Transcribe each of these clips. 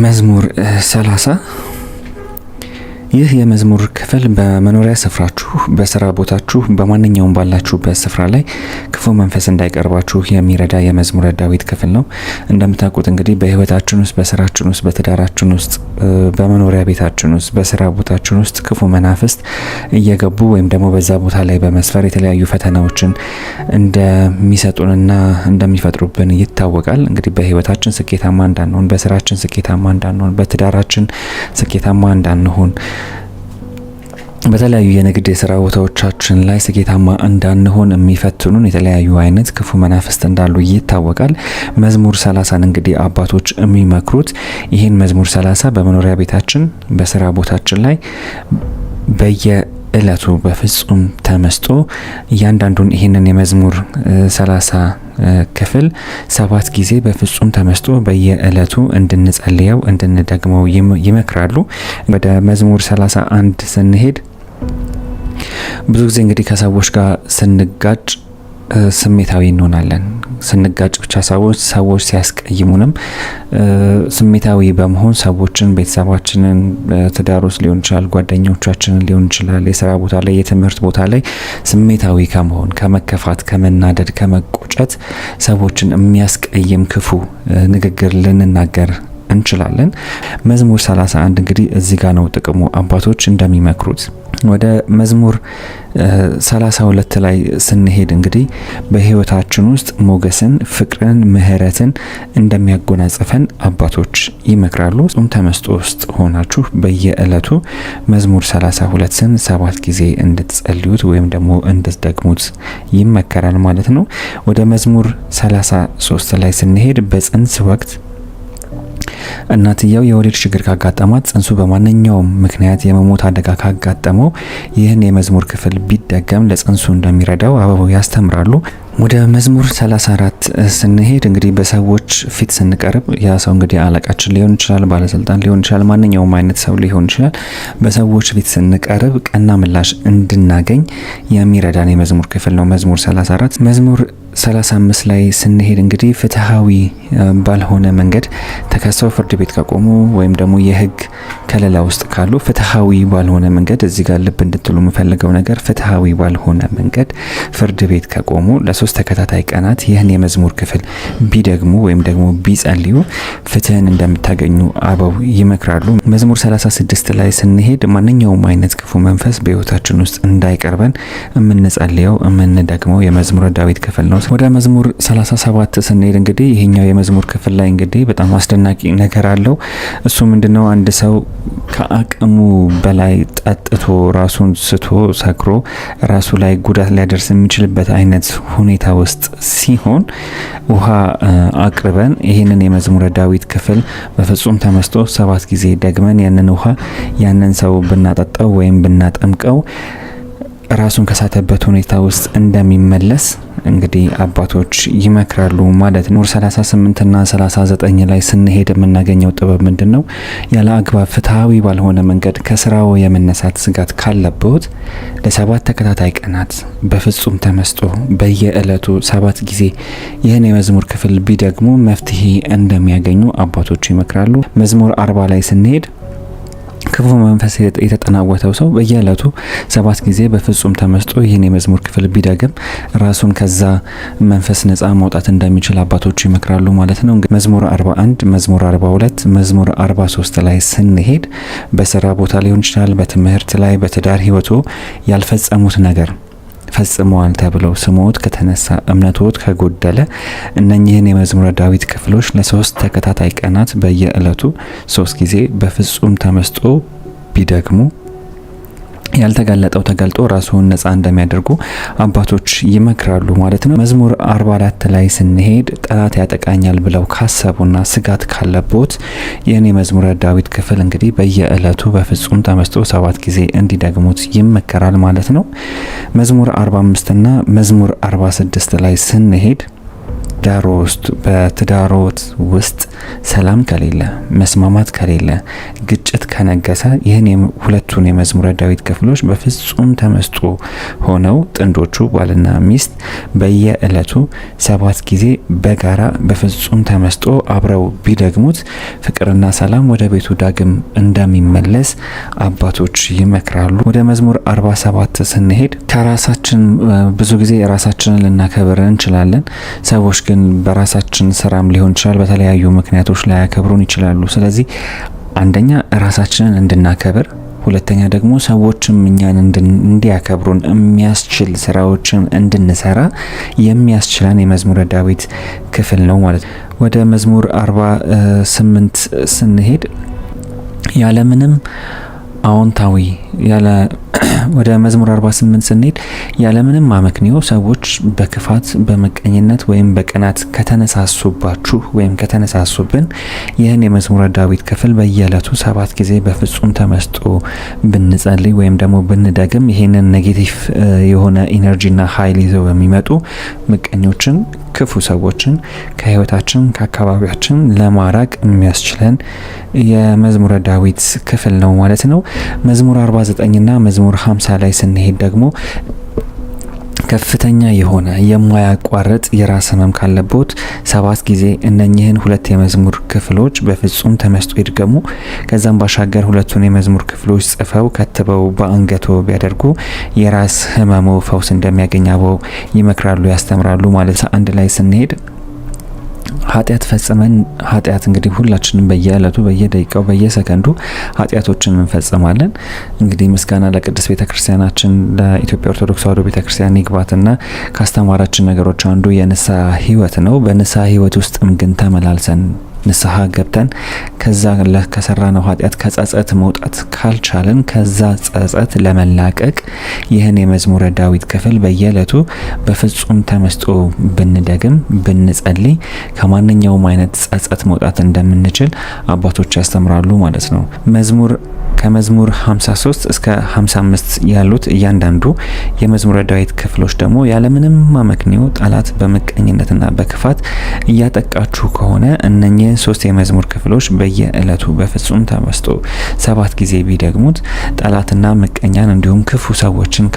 መዝሙር 30 ይህ የመዝሙር ክፍል በመኖሪያ ስፍራችሁ፣ በስራ ቦታችሁ፣ በማንኛውም ባላችሁበት ስፍራ ላይ ክፉ መንፈስ እንዳይቀርባችሁ የሚረዳ የመዝሙረ ዳዊት ክፍል ነው። እንደምታውቁት እንግዲህ በህይወታችን ውስጥ፣ በስራችን ውስጥ፣ በትዳራችን ውስጥ፣ በመኖሪያ ቤታችን ውስጥ፣ በስራ ቦታችን ውስጥ ክፉ መናፍስት እየገቡ ወይም ደግሞ በዛ ቦታ ላይ በመስፈር የተለያዩ ፈተናዎችን እንደሚሰጡንና እንደሚፈጥሩብን ይታወቃል። እንግዲህ በህይወታችን ስኬታማ እንዳንሆን፣ በስራችን ስኬታማ እንዳንሆን፣ በትዳራችን ስኬታማ እንዳንሆን፣ በተለያዩ የንግድ የስራ ቦታዎቻችን ላይ ስኬታማ እንዳንሆን የሚፈትኑን የተለያዩ አይነት ክፉ መናፍስት እንዳሉ ይታወቃል። መዝሙር 30ን እንግዲህ አባቶች የሚመክሩት ይህን መዝሙር 30 በመኖሪያ ቤታችን፣ በስራ ቦታችን ላይ በየእለቱ በፍጹም ተመስጦ እያንዳንዱን ይህንን የመዝሙር 30 ክፍል 7 ጊዜ በፍጹም ተመስጦ በየእለቱ እንድንጸልየው እንድንደግመው ይመክራሉ። ወደ መዝሙር 31 ስንሄድ ብዙ ጊዜ እንግዲህ ከሰዎች ጋር ስንጋጭ ስሜታዊ እንሆናለን። ስንጋጭ ብቻ ሰዎች ሲያስቀይሙንም ስሜታዊ በመሆን ሰዎችን፣ ቤተሰባችንን፣ ትዳር ውስጥ ሊሆን ይችላል፣ ጓደኞቻችንን ሊሆን ይችላል፣ የስራ ቦታ ላይ፣ የትምህርት ቦታ ላይ ስሜታዊ ከመሆን፣ ከመከፋት፣ ከመናደድ፣ ከመቆጨት ሰዎችን የሚያስቀይም ክፉ ንግግር ልንናገር እንችላለን። መዝሙር 31 እንግዲህ እዚህ ጋር ነው ጥቅሙ። አባቶች እንደሚመክሩት ወደ መዝሙር 32 ላይ ስንሄድ እንግዲህ በህይወታችን ውስጥ ሞገስን፣ ፍቅርን፣ ምህረትን እንደሚያጎናጽፈን አባቶች ይመክራሉ። ጾም ተመስጦ ውስጥ ሆናችሁ በየእለቱ መዝሙር 32ን 7 ጊዜ እንድትጸልዩት ወይም ደግሞ እንድትደግሙት ይመከራል ማለት ነው። ወደ መዝሙር 33 ላይ ስንሄድ በጽንስ ወቅት እናትየው የወሊድ ችግር ካጋጠማት፣ ጽንሱ በማንኛውም ምክንያት የመሞት አደጋ ካጋጠመው ይህን የመዝሙር ክፍል ቢደገም ለጽንሱ እንደሚረዳው አበው ያስተምራሉ። ወደ መዝሙር 34 ስንሄድ እንግዲህ በሰዎች ፊት ስንቀርብ ያ ሰው እንግዲህ አለቃችን ሊሆን ይችላል፣ ባለስልጣን ሊሆን ይችላል፣ ማንኛውም አይነት ሰው ሊሆን ይችላል። በሰዎች ፊት ስንቀርብ ቀና ምላሽ እንድናገኝ የሚረዳን የመዝሙር ክፍል ነው መዝሙር 34። መዝሙር 35 ላይ ስንሄድ እንግዲህ ፍትሃዊ ባልሆነ መንገድ ተከሰው ፍርድ ቤት ከቆሙ ወይም ደግሞ የህግ ከለላ ውስጥ ካሉ ፍትሃዊ ባልሆነ መንገድ፣ እዚህ ጋር ልብ እንድትሉ የምፈልገው ነገር ፍትሃዊ ባልሆነ መንገድ ፍርድ ቤት ከቆሙ ለ3 ተከታታይ ቀናት ይህን የመዝሙር ክፍል ቢደግሙ ወይም ደግሞ ቢጸልዩ ፍትህን እንደምታገኙ አበው ይመክራሉ። መዝሙር 36 ላይ ስንሄድ ማንኛውም አይነት ክፉ መንፈስ በህይወታችን ውስጥ እንዳይቀርበን የምንጸልየው የምንደግመው የመዝሙረ ዳዊት ክፍል ነው። ወደ መዝሙር 37 ስንሄድ እንግዲህ ይሄኛው የመዝሙር ክፍል ላይ እንግዲህ በጣም አስደናቂ ነገር አለው። እሱ ምንድነው? አንድ ሰው ከአቅሙ በላይ ጠጥቶ ራሱን ስቶ ሰክሮ ራሱ ላይ ጉዳት ሊያደርስ የሚችልበት አይነት ሁኔታ ውስጥ ሲሆን ውሃ አቅርበን ይህንን የመዝሙረ ዳዊት ክፍል በፍጹም ተመስጦ 7 ጊዜ ደግመን ያንን ውሃ ያንን ሰው ብናጠጣው ወይም ብናጠምቀው ራሱን ከሳተበት ሁኔታ ውስጥ እንደሚመለስ እንግዲህ አባቶች ይመክራሉ ማለት ነው። 38 እና 39 ላይ ስንሄድ የምናገኘው ጥበብ ምንድነው? ያለ አግባብ ፍትሃዊ ባልሆነ መንገድ ከስራው የመነሳት ስጋት ካለበት ለ7 ተከታታይ ቀናት በፍጹም ተመስጦ በየእለቱ 7 ጊዜ ይህን የመዝሙር ክፍል ቢደግሙ መፍትሄ እንደሚያገኙ አባቶች ይመክራሉ። መዝሙር 40 ላይ ስንሄድ ክፉ መንፈስ የተጠናወተው ሰው በየእለቱ 7 ጊዜ በፍጹም ተመስጦ ይህን የመዝሙር ክፍል ቢደግም ራሱን ከዛ መንፈስ ነፃ ማውጣት እንደሚችል አባቶች ይመክራሉ ማለት ነው። መዝሙር 41፣ መዝሙር 42፣ መዝሙር 43 ላይ ስንሄድ በስራ ቦታ ሊሆን ይችላል፣ በትምህርት ላይ፣ በትዳር ህይወቱ ያልፈጸሙት ነገር ፈጽመዋል ተብለው ስሞት ከተነሳ፣ እምነቶት ከጎደለ እነኚህን የመዝሙረ ዳዊት ክፍሎች ለ3 ተከታታይ ቀናት በየእለቱ 3 ጊዜ በፍጹም ተመስጦ ቢደግሙ ያልተጋለጠው ተገልጦ ራሱን ነፃ እንደሚያደርጉ አባቶች ይመክራሉ ማለት ነው። መዝሙር 44 ላይ ስንሄድ ጠላት ያጠቃኛል ብለው ካሰቡና ስጋት ካለቦት ይህን የመዝሙረ ዳዊት ክፍል እንግዲህ በየእለቱ በፍጹም ተመስጦ 7 ጊዜ እንዲደግሙት ይመከራል ማለት ነው። መዝሙር 45 እና መዝሙር 46 ላይ ስንሄድ በትዳሮት ውስጥ ሰላም ከሌለ፣ መስማማት ከሌለ፣ ግጭት ከነገሰ ይህን ሁለቱን የመዝሙረ ዳዊት ክፍሎች በፍጹም ተመስጦ ሆነው ጥንዶቹ ባልና ሚስት በየዕለቱ 7 ጊዜ በጋራ በፍጹም ተመስጦ አብረው ቢደግሙት ፍቅርና ሰላም ወደ ቤቱ ዳግም እንደሚመለስ አባቶች ይመክራሉ። ወደ መዝሙር 47 ስንሄድ ከራሳችን ብዙ ጊዜ ራሳችንን ልናከብር እንችላለን። ሰዎች ግን በራሳችን ስራም ሊሆን ይችላል በተለያዩ ምክንያቶች ላይ ያከብሩን ይችላሉ። ስለዚህ አንደኛ ራሳችንን እንድናከብር፣ ሁለተኛ ደግሞ ሰዎችም እኛን እንዲያከብሩን የሚያስችል ስራዎችን እንድንሰራ የሚያስችለን የመዝሙረ ዳዊት ክፍል ነው ማለት ነው። ወደ መዝሙር 48 ስንሄድ ያለምንም አዎንታዊ ወደ መዝሙር 48 ስንሄድ ያለምንም አመክንዮ ሰዎች በክፋት በመቀኝነት ወይም በቅናት ከተነሳሱባችሁ ወይም ከተነሳሱብን ይህን የመዝሙረ ዳዊት ክፍል በየዕለቱ 7 ጊዜ በፍጹም ተመስጦ ብንጸልይ ወይም ደግሞ ብንደግም ይህንን ኔጌቲቭ የሆነ ኢነርጂና ኃይል ይዘው የሚመጡ ምቀኞችን፣ ክፉ ሰዎችን ከህይወታችን ከአካባቢያችን ለማራቅ የሚያስችለን የመዝሙረ ዳዊት ክፍል ነው ማለት ነው። መዝሙር 49ና መዝሙር 50 ላይ ስንሄድ ደግሞ ከፍተኛ የሆነ የማያቋርጥ የራስ ህመም ካለቦት 7 ጊዜ እነኚህን ሁለት የመዝሙር ክፍሎች በፍጹም ተመስጦ ይድገሙ። ከዛም ባሻገር ሁለቱን የመዝሙር ክፍሎች ጽፈው ከትበው በአንገቶ ቢያደርጉ የራስ ህመሙ ፈውስ እንደሚያገኝ አበው ይመክራሉ፣ ያስተምራሉ ማለት። አንድ ላይ ስንሄድ ኃጢአት ፈጽመን ኃጢአት እንግዲህ ሁላችንም በየዕለቱ በየደቂቃው በየሰከንዱ ኃጢአቶችን እንፈጽማለን። እንግዲህ ምስጋና ለቅድስት ቤተክርስቲያናችን ለኢትዮጵያ ኦርቶዶክስ ተዋሕዶ ቤተክርስቲያን ይግባትና ካስተማራችን ነገሮች አንዱ የንስሐ ህይወት ነው። በንስሐ ህይወት ውስጥም ግን ተመላልሰን ንስሐ ገብተን ከዛ ከሰራነው ኃጢአት ከጸጸት መውጣት ካልቻለን ከዛ ጸጸት ለመላቀቅ ይህን የመዝሙረ ዳዊት ክፍል በየዕለቱ በፍጹም ተመስጦ ብንደግም ብንጸልይ ከማንኛውም አይነት ጸጸት መውጣት እንደምንችል አባቶች ያስተምራሉ ማለት ነው። ከመዝሙር 53 እስከ 55 ያሉት እያንዳንዱ የመዝሙረ ዳዊት ክፍሎች ደግሞ ያለምንም ማመክንዮ ጠላት በምቀኝነትና በክፋት እያጠቃችሁ ከሆነ እነኚህ 3 የመዝሙር ክፍሎች በየዕለቱ በፍጹም ተመስጦ 7 ጊዜ ቢደግሙት ጠላትና ምቀኛን እንዲሁም ክፉ ሰዎችን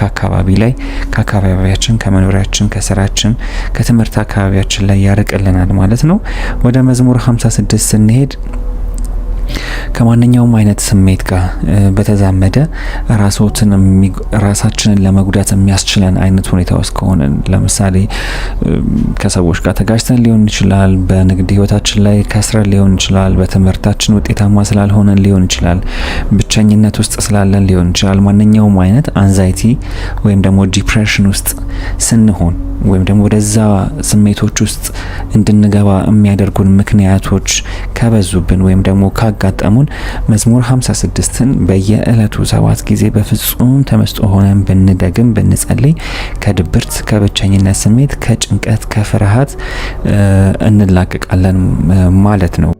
ከአካባቢያችን ከመኖሪያችን ከስራችን ከትምህርት አካባቢያችን ላይ ያርቅልናል ማለት ነው። ወደ መዝሙር 56 ስንሄድ ከማንኛውም አይነት ስሜት ጋር በተዛመደ ራሳችንን ለመጉዳት የሚያስችለን አይነት ሁኔታ ውስጥ ከሆነ ለምሳሌ ከሰዎች ጋር ተጋጭተን ሊሆን ይችላል፣ በንግድ ህይወታችን ላይ ከስረን ሊሆን ይችላል፣ በትምህርታችን ውጤታማ ስላልሆነን ሊሆን ይችላል፣ ብቸኝነት ውስጥ ስላለን ሊሆን ይችላል። ማንኛውም አይነት አንዛይቲ ወይም ደግሞ ዲፕሬሽን ውስጥ ስንሆን ወይም ደግሞ ወደዛ ስሜቶች ውስጥ እንድንገባ የሚያደርጉን ምክንያቶች ከበዙብን ወይም ደግሞ ካጋጠሙን መዝሙር 56ን በየዕለቱ 7 ጊዜ በፍጹም ተመስጦ ሆነን ብንደግም ብንጸልይ ከድብርት፣ ከብቸኝነት ስሜት፣ ከጭንቀት፣ ከፍርሃት እንላቀቃለን ማለት ነው።